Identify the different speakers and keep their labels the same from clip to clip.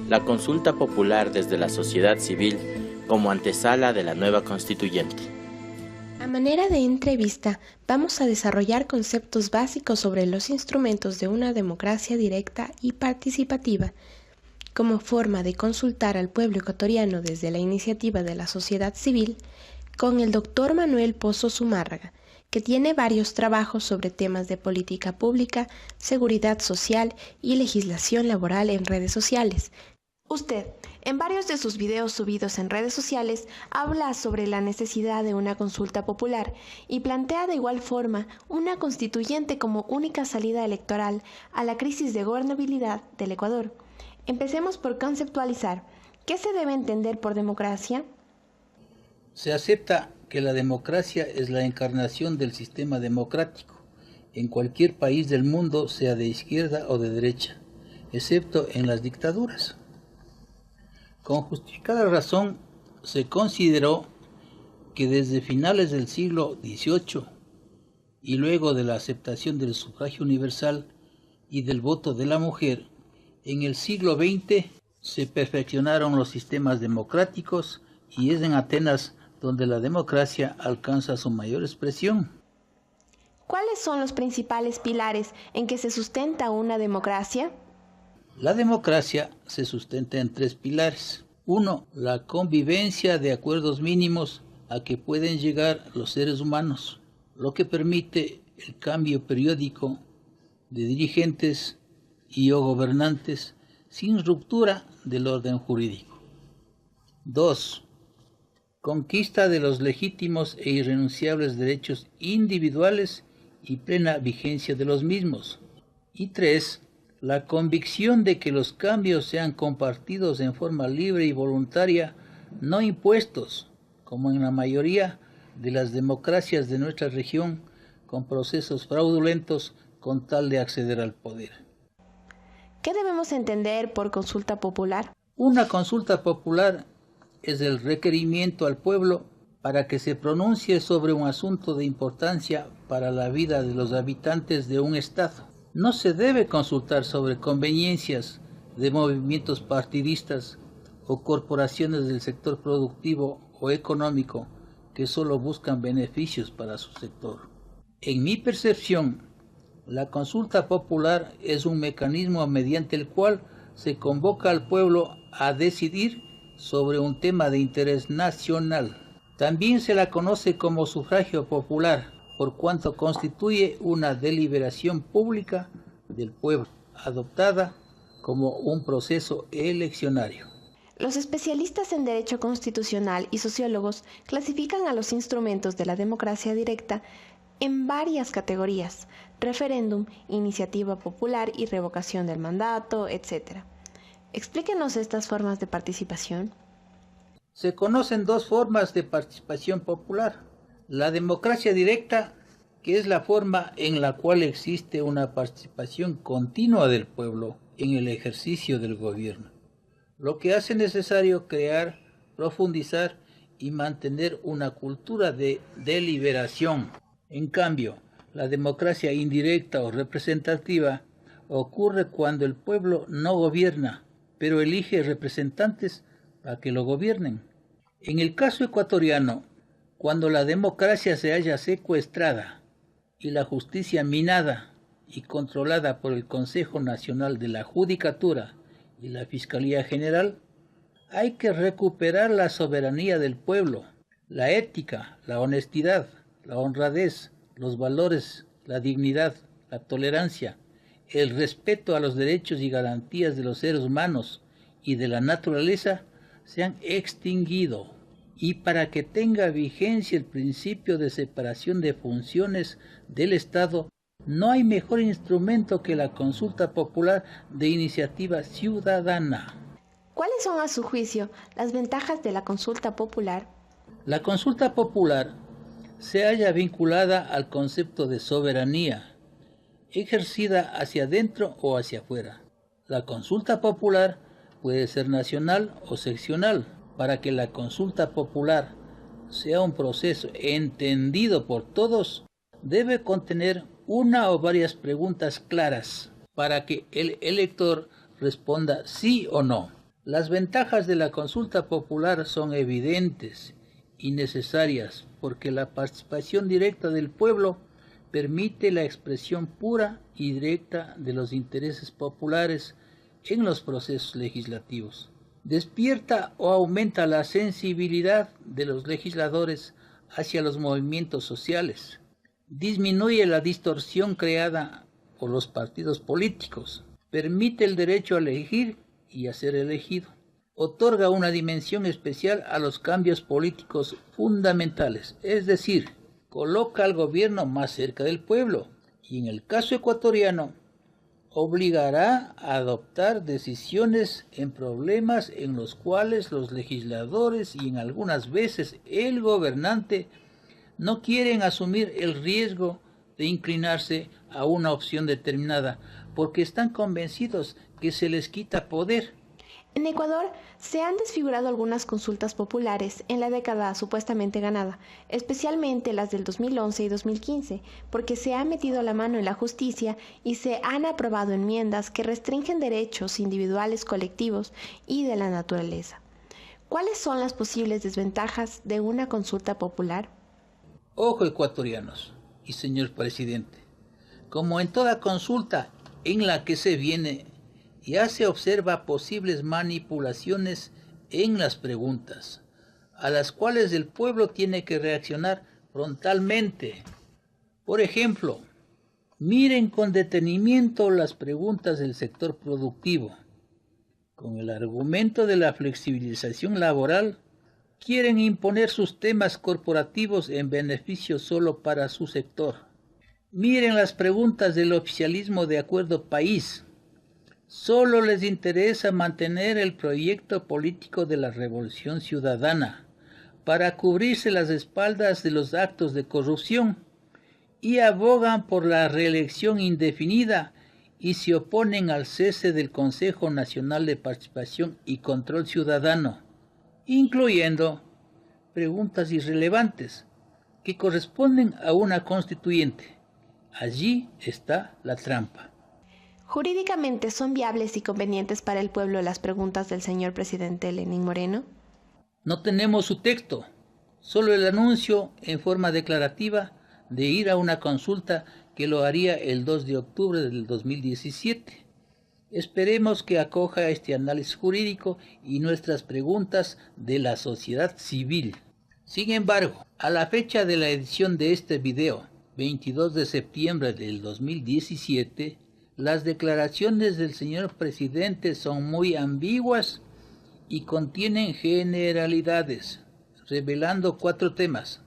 Speaker 1: la consulta popular desde la sociedad civil como antesala de la nueva constituyente.
Speaker 2: A manera de entrevista, vamos a desarrollar conceptos básicos sobre los instrumentos de una democracia directa y participativa, como forma de consultar al pueblo ecuatoriano desde la iniciativa de la sociedad civil, con el doctor Manuel Pozo Zumárraga, que tiene varios trabajos sobre temas de política pública, seguridad social y legislación laboral en redes sociales. Usted, en varios de sus videos subidos en redes sociales, habla sobre la necesidad de una consulta popular y plantea de igual forma una constituyente como única salida electoral a la crisis de gobernabilidad del Ecuador. Empecemos por conceptualizar. ¿Qué se debe entender por democracia?
Speaker 3: Se acepta que la democracia es la encarnación del sistema democrático en cualquier país del mundo, sea de izquierda o de derecha, excepto en las dictaduras. Con justificada razón se consideró que desde finales del siglo XVIII y luego de la aceptación del sufragio universal y del voto de la mujer, en el siglo XX se perfeccionaron los sistemas democráticos y es en Atenas donde la democracia alcanza su mayor expresión.
Speaker 2: ¿Cuáles son los principales pilares en que se sustenta una democracia?
Speaker 3: La democracia se sustenta en 3 pilares. 1. La convivencia de acuerdos mínimos a que pueden llegar los seres humanos, lo que permite el cambio periódico de dirigentes y o gobernantes sin ruptura del orden jurídico. 2. Conquista de los legítimos e irrenunciables derechos individuales y plena vigencia de los mismos. Y 3. La convicción de que los cambios sean compartidos en forma libre y voluntaria, no impuestos, como en la mayoría de las democracias de nuestra región, con procesos fraudulentos con tal de acceder al poder.
Speaker 2: ¿Qué debemos entender por consulta popular?
Speaker 3: Una consulta popular es el requerimiento al pueblo para que se pronuncie sobre un asunto de importancia para la vida de los habitantes de un estado. No se debe consultar sobre conveniencias de movimientos partidistas o corporaciones del sector productivo o económico que solo buscan beneficios para su sector. En mi percepción, la consulta popular es un mecanismo mediante el cual se convoca al pueblo a decidir sobre un tema de interés nacional. También se la conoce como sufragio popular, por cuanto constituye una deliberación pública del pueblo, adoptada como un proceso eleccionario.
Speaker 2: Los especialistas en derecho constitucional y sociólogos clasifican a los instrumentos de la democracia directa en varias categorías: referéndum, iniciativa popular y revocación del mandato, etc. Explíquenos estas formas de participación.
Speaker 3: Se conocen 2 formas de participación popular. La democracia directa, que es la forma en la cual existe una participación continua del pueblo en el ejercicio del gobierno, lo que hace necesario crear, profundizar y mantener una cultura de deliberación. En cambio, la democracia indirecta o representativa ocurre cuando el pueblo no gobierna, pero elige representantes para que lo gobiernen. En el caso ecuatoriano, cuando la democracia se halla secuestrada y la justicia minada y controlada por el Consejo Nacional de la Judicatura y la Fiscalía General, hay que recuperar la soberanía del pueblo, la ética, la honestidad, la honradez, los valores, la dignidad, la tolerancia, el respeto a los derechos y garantías de los seres humanos y de la naturaleza se han extinguido. Y para que tenga vigencia el principio de separación de funciones del Estado, no hay mejor instrumento que la consulta popular de iniciativa ciudadana.
Speaker 2: ¿Cuáles son, a su juicio, las ventajas de la consulta popular?
Speaker 3: La consulta popular se halla vinculada al concepto de soberanía, ejercida hacia adentro o hacia afuera. La consulta popular puede ser nacional o seccional. Para que la consulta popular sea un proceso entendido por todos, debe contener una o varias preguntas claras para que el elector responda sí o no. Las ventajas de la consulta popular son evidentes y necesarias porque la participación directa del pueblo permite la expresión pura y directa de los intereses populares en los procesos legislativos. Despierta o aumenta la sensibilidad de los legisladores hacia los movimientos sociales. Disminuye la distorsión creada por los partidos políticos. Permite el derecho a elegir y a ser elegido. Otorga una dimensión especial a los cambios políticos fundamentales, es decir, coloca al gobierno más cerca del pueblo y en el caso ecuatoriano obligará a adoptar decisiones en problemas en los cuales los legisladores y en algunas veces el gobernante no quieren asumir el riesgo de inclinarse a una opción determinada porque están convencidos que se les quita poder.
Speaker 2: En Ecuador se han desfigurado algunas consultas populares en la década supuestamente ganada, especialmente las del 2011 y 2015, porque se ha metido la mano en la justicia y se han aprobado enmiendas que restringen derechos individuales, colectivos y de la naturaleza. ¿Cuáles son las posibles desventajas de una consulta popular?
Speaker 3: Ojo, ecuatorianos y señor presidente, como en toda consulta en la que se viene, ya se observa posibles manipulaciones en las preguntas, a las cuales el pueblo tiene que reaccionar frontalmente. Por ejemplo, miren con detenimiento las preguntas del sector productivo. Con el argumento de la flexibilización laboral, quieren imponer sus temas corporativos en beneficio solo para su sector. Miren las preguntas del oficialismo de Acuerdo País. Solo les interesa mantener el proyecto político de la Revolución Ciudadana para cubrirse las espaldas de los actos de corrupción y abogan por la reelección indefinida y se oponen al cese del Consejo Nacional de Participación y Control Ciudadano, incluyendo preguntas irrelevantes que corresponden a una constituyente. Allí está la trampa.
Speaker 2: ¿Jurídicamente son viables y convenientes para el pueblo las preguntas del señor presidente Lenín Moreno?
Speaker 3: No tenemos su texto, solo el anuncio en forma declarativa de ir a una consulta que lo haría el 2 de octubre del 2017. Esperemos que acoja este análisis jurídico y nuestras preguntas de la sociedad civil. Sin embargo, a la fecha de la edición de este video, 22 de septiembre del 2017, las declaraciones del señor presidente son muy ambiguas y contienen generalidades, revelando 4 temas.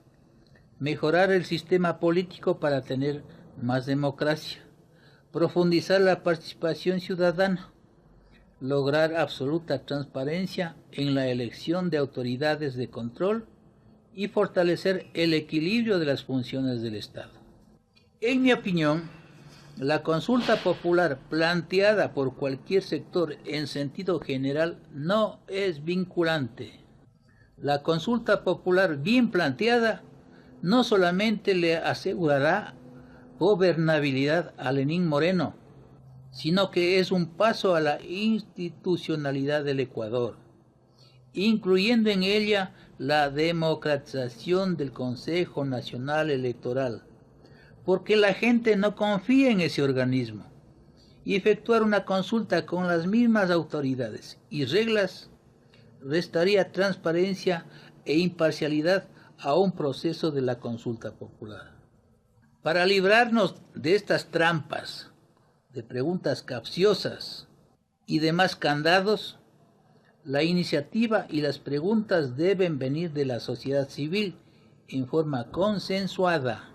Speaker 3: Mejorar el sistema político para tener más democracia. Profundizar la participación ciudadana. Lograr absoluta transparencia en la elección de autoridades de control y fortalecer el equilibrio de las funciones del Estado. En mi opinión, la consulta popular planteada por cualquier sector en sentido general no es vinculante. La consulta popular bien planteada no solamente le asegurará gobernabilidad a Lenín Moreno, sino que es un paso a la institucionalidad del Ecuador, incluyendo en ella la democratización del Consejo Nacional Electoral, porque la gente no confía en ese organismo, y efectuar una consulta con las mismas autoridades y reglas restaría transparencia e imparcialidad a un proceso de la consulta popular. Para librarnos de estas trampas, de preguntas capciosas y demás candados, la iniciativa y las preguntas deben venir de la sociedad civil en forma consensuada.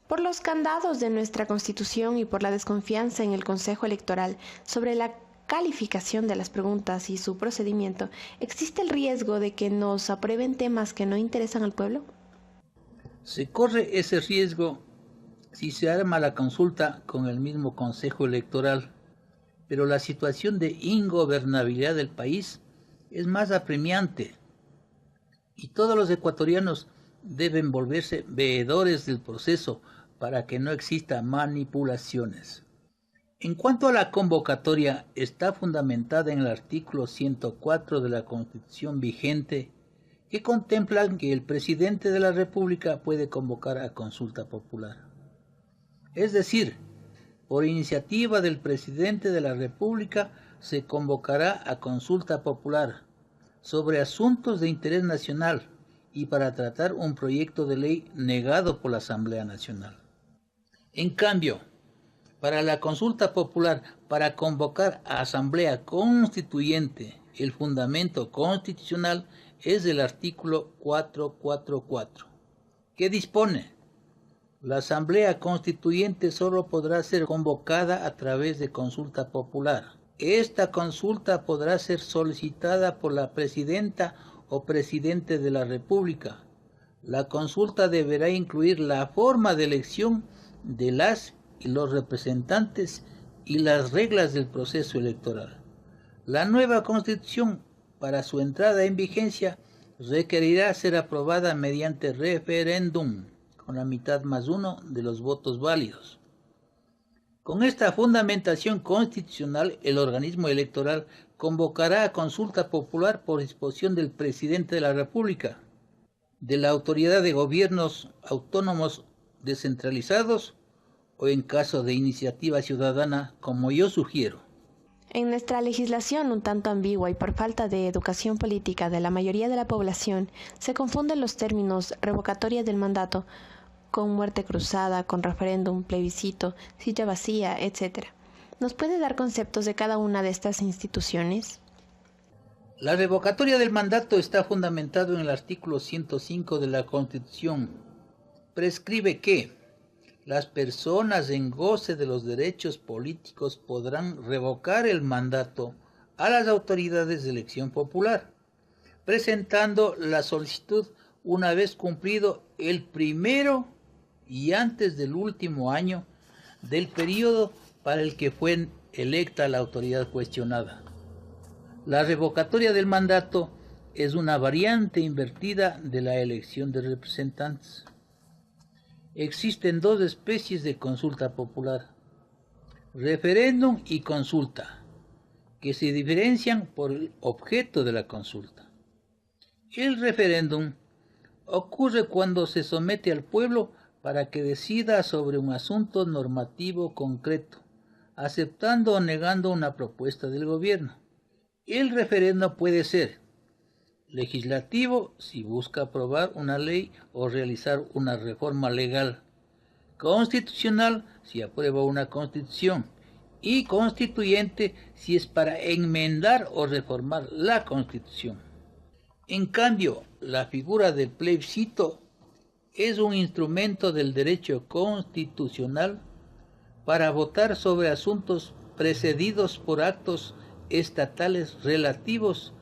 Speaker 2: Por los candados de nuestra Constitución y por la desconfianza en el Consejo Electoral sobre la calificación de las preguntas y su procedimiento, ¿existe el riesgo de que nos aprueben temas que no interesan al pueblo?
Speaker 3: Se corre ese riesgo si se arma la consulta con el mismo Consejo Electoral, pero la situación de ingobernabilidad del país es más apremiante y todos los ecuatorianos deben volverse veedores del proceso para que no exista manipulaciones. En cuanto a la convocatoria, está fundamentada en el artículo 104 de la Constitución vigente, que contempla que el presidente de la República puede convocar a consulta popular. Es decir, por iniciativa del presidente de la República se convocará a consulta popular sobre asuntos de interés nacional y para tratar un proyecto de ley negado por la Asamblea Nacional. En cambio, para la consulta popular, para convocar a Asamblea Constituyente, el fundamento constitucional es el artículo 444, que dispone: la Asamblea Constituyente solo podrá ser convocada a través de consulta popular. Esta consulta podrá ser solicitada por la Presidenta o Presidente de la República. La consulta deberá incluir la forma de elección de las y los representantes y las reglas del proceso electoral. La nueva Constitución, para su entrada en vigencia, requerirá ser aprobada mediante referéndum, con la mitad más uno de los votos válidos. Con esta fundamentación constitucional, el organismo electoral convocará a consulta popular por disposición del presidente de la República, de la autoridad de gobiernos autónomos descentralizados o en caso de iniciativa ciudadana, como yo sugiero.
Speaker 2: En nuestra legislación un tanto ambigua y por falta de educación política de la mayoría de la población, se confunden los términos revocatoria del mandato con muerte cruzada, con referéndum, plebiscito, silla vacía, etc. ¿Nos puede dar conceptos de cada una de estas instituciones?
Speaker 3: La revocatoria del mandato está fundamentado en el artículo 105 de la Constitución. Prescribe que las personas en goce de los derechos políticos podrán revocar el mandato a las autoridades de elección popular, presentando la solicitud una vez cumplido el primero y antes del último año del periodo para el que fue electa la autoridad cuestionada. La revocatoria del mandato es una variante invertida de la elección de representantes. Existen dos especies de consulta popular: referéndum y consulta, que se diferencian por el objeto de la consulta. El referéndum ocurre cuando se somete al pueblo para que decida sobre un asunto normativo concreto, aceptando o negando una propuesta del gobierno. El referéndum puede ser legislativo si busca aprobar una ley o realizar una reforma legal, constitucional si aprueba una constitución, y constituyente si es para enmendar o reformar la Constitución. En cambio, la figura del plebiscito es un instrumento del derecho constitucional para votar sobre asuntos precedidos por actos estatales relativos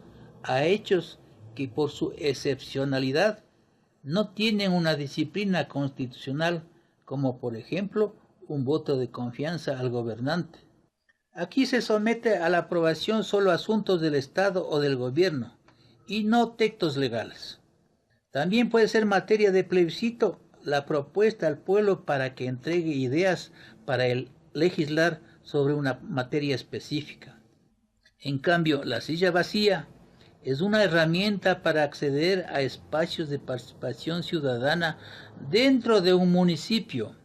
Speaker 3: a hechos que por su excepcionalidad no tienen una disciplina constitucional, como por ejemplo un voto de confianza al gobernante. Aquí se somete a la aprobación solo asuntos del Estado o del gobierno, y no textos legales. También puede ser materia de plebiscito la propuesta al pueblo para que entregue ideas para legislar sobre una materia específica. En cambio, la silla vacía es una herramienta para acceder a espacios de participación ciudadana dentro de un municipio,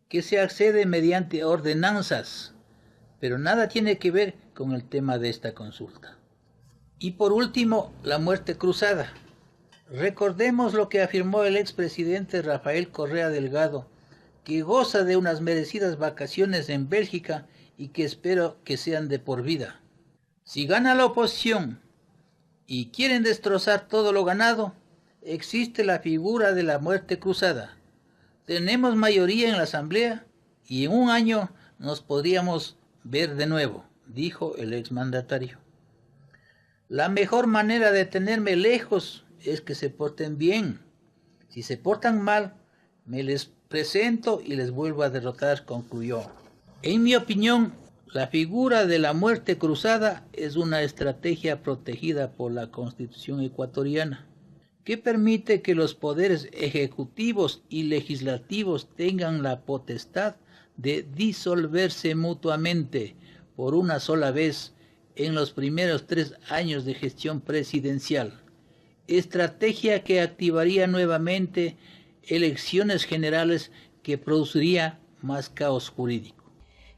Speaker 3: que se accede mediante ordenanzas, pero nada tiene que ver con el tema de esta consulta. Y por último, la muerte cruzada. Recordemos lo que afirmó el expresidente Rafael Correa Delgado, que goza de unas merecidas vacaciones en Bélgica y que espero que sean de por vida. Si gana la oposición y quieren destrozar todo lo ganado, existe la figura de la muerte cruzada. Tenemos mayoría en la Asamblea y en un año nos podríamos ver de nuevo, dijo el exmandatario. La mejor manera de tenerme lejos es que se porten bien. Si se portan mal, me les presento y les vuelvo a derrotar, concluyó. En mi opinión, la figura de la muerte cruzada es una estrategia protegida por la Constitución ecuatoriana, que permite que los poderes ejecutivos y legislativos tengan la potestad de disolverse mutuamente por una sola vez en los primeros 3 años de gestión presidencial, estrategia que activaría nuevamente elecciones generales que produciría más caos jurídico.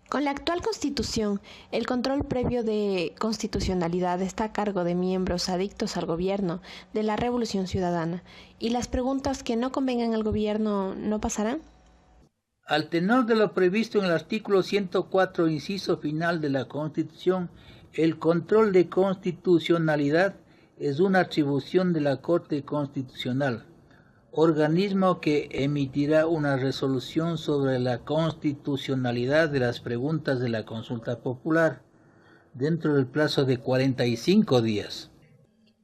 Speaker 2: Con la actual Constitución, el control previo de constitucionalidad está a cargo de miembros adictos al gobierno de la Revolución Ciudadana, y las preguntas que no convengan al gobierno no pasarán.
Speaker 3: Al tenor de lo previsto en el artículo 104, inciso final de la Constitución, el control de constitucionalidad es una atribución de la Corte Constitucional, organismo que emitirá una resolución sobre la constitucionalidad de las preguntas de la consulta popular dentro del plazo de 45 días.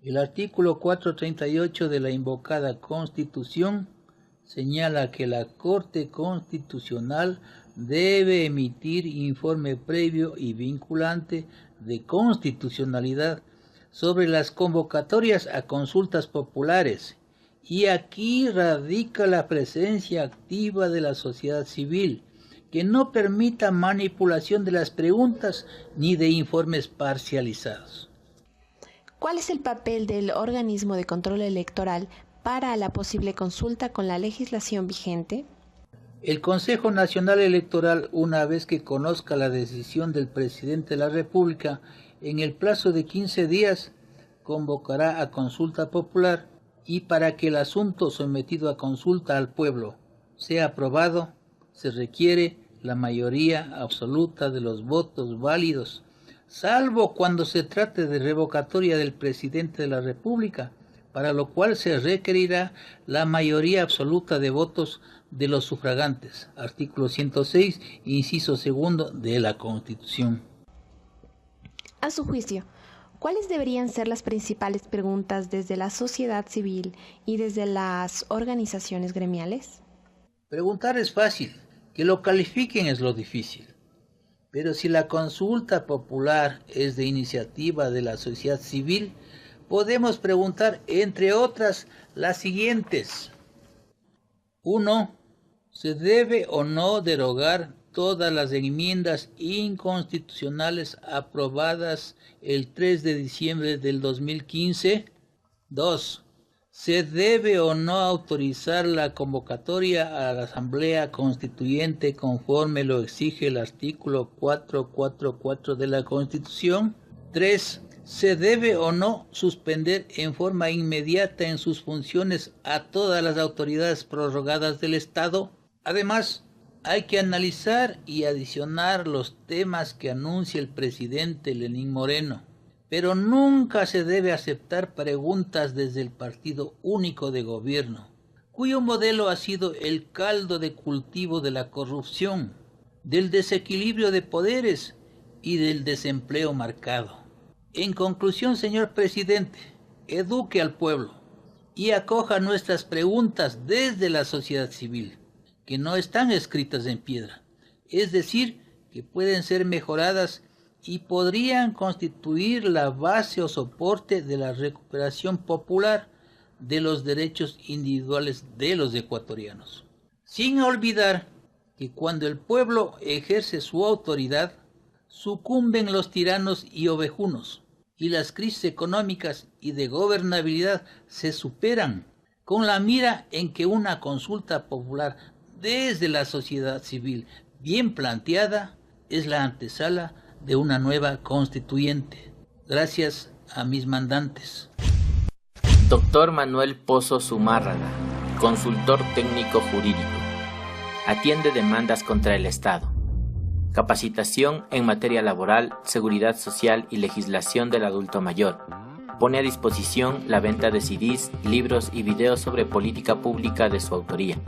Speaker 3: El artículo 438 de la invocada Constitución señala que la Corte Constitucional debe emitir informe previo y vinculante de constitucionalidad sobre las convocatorias a consultas populares, y aquí radica la presencia activa de la sociedad civil, que no permita manipulación de las preguntas ni de informes parcializados.
Speaker 2: ¿Cuál es el papel del organismo de control electoral para la posible consulta con la legislación vigente?
Speaker 3: El Consejo Nacional Electoral, una vez que conozca la decisión del presidente de la República, en el plazo de 15 días, convocará a consulta popular, y para que el asunto sometido a consulta al pueblo sea aprobado, se requiere la mayoría absoluta de los votos válidos, salvo cuando se trate de revocatoria del presidente de la República, para lo cual se requerirá la mayoría absoluta de votos de los sufragantes. Artículo 106, inciso segundo de la Constitución.
Speaker 2: A su juicio, ¿cuáles deberían ser las principales preguntas desde la sociedad civil y desde las organizaciones gremiales?
Speaker 3: Preguntar es fácil, que lo califiquen es lo difícil. Pero si la consulta popular es de iniciativa de la sociedad civil, podemos preguntar, entre otras, las siguientes. 1. ¿Se debe o no derogar todas las enmiendas inconstitucionales aprobadas el 3 de diciembre del 2015? 2. ¿Se debe o no autorizar la convocatoria a la Asamblea Constituyente conforme lo exige el artículo 444 de la Constitución? 3. ¿Se debe o no suspender en forma inmediata en sus funciones a todas las autoridades prorrogadas del Estado? Además, hay que analizar y adicionar los temas que anuncia el presidente Lenín Moreno, pero nunca se debe aceptar preguntas desde el Partido Único de Gobierno, cuyo modelo ha sido el caldo de cultivo de la corrupción, del desequilibrio de poderes y del desempleo marcado. En conclusión, señor presidente, eduque al pueblo y acoja nuestras preguntas desde la sociedad civil, que no están escritas en piedra, es decir, que pueden ser mejoradas y podrían constituir la base o soporte de la recuperación popular de los derechos individuales de los ecuatorianos. Sin olvidar que cuando el pueblo ejerce su autoridad, sucumben los tiranos y ovejunos, y las crisis económicas y de gobernabilidad se superan con la mira en que una consulta popular desde la sociedad civil bien planteada es la antesala de una nueva constituyente. Gracias a mis mandantes.
Speaker 1: Doctor Manuel Pozo Zumárraga, consultor técnico jurídico. Atiende demandas contra el Estado. Capacitación en materia laboral, seguridad social y legislación del adulto mayor. Pone a disposición la venta de CDs, libros y videos sobre política pública de su autoría.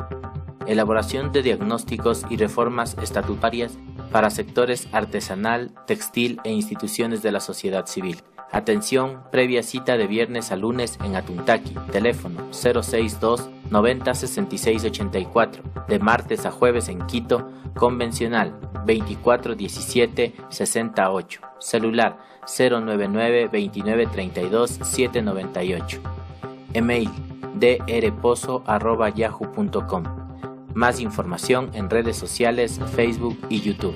Speaker 1: Elaboración de diagnósticos y reformas estatutarias para sectores artesanal, textil e instituciones de la sociedad civil. Atención, previa cita de viernes a lunes en Atuntaqui, teléfono 062 90 66 84, de martes a jueves en Quito, convencional 24 17 68, celular 099 29 32 798, email drpozo@yahoo.com. Más información en redes sociales, Facebook y YouTube.